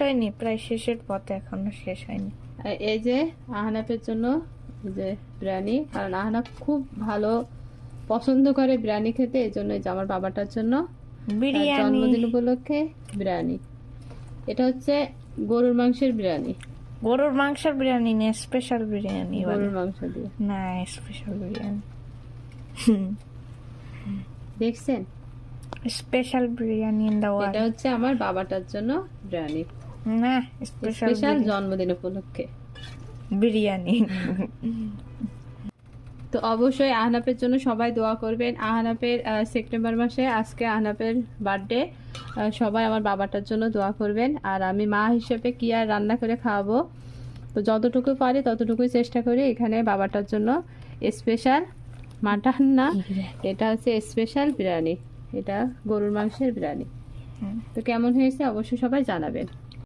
হয়নি, প্রায় শেষের পথে, এখনো শেষ হয়নি। আর এই যে আহনাফের জন্য এই যে বিরিয়ানি, কারণ আহনাফ খুব ভালো পছন্দ করে বিরিয়ানি খেতে, এই জন্য এই যে আমার বাবাটার জন্য তার বিরিয়ানি, জন্মদিন উপলক্ষে বিরিয়ানি। এটা হচ্ছে গরুর মাংসের বিরিয়ানি, গরুর মাংসের বিরিয়ানি না, স্পেশাল বিরিয়ানি বলে। গরুর মাংস দিয়ে। না, স্পেশাল বিরিয়ানি। দেখছেন, স্পেশাল বিরিয়ানি ইন দা এটা ওয়ার্ল্ড। হচ্ছে আমার বাবাটার জন্য বিরিয়ানি, না, স্পেশাল স্পেশাল জন্মদিন উপলক্ষে বিরিয়ানি। তো অবশ্যই আহনাফের জন্য সবাই দোয়া করবেন। আহনাফের সেপ্টেম্বর মাসে আজকে আহনাফের বার্থডে, সবাই আমার বাবাটার জন্য দোয়া করবেন। আর আমি মা হিসেবে কি আর রান্না করে খাওয়াবো, তো যতটুকু পারি ততটুকুই চেষ্টা করি। এখানে বাবাটার জন্য স্পেশাল মাটন না, এটা হচ্ছে স্পেশাল বিরিয়ানি, এটা গরুর মাংসের বিরিয়ানি। তো কেমন হয়েছে অবশ্যই সবাই জানাবেন।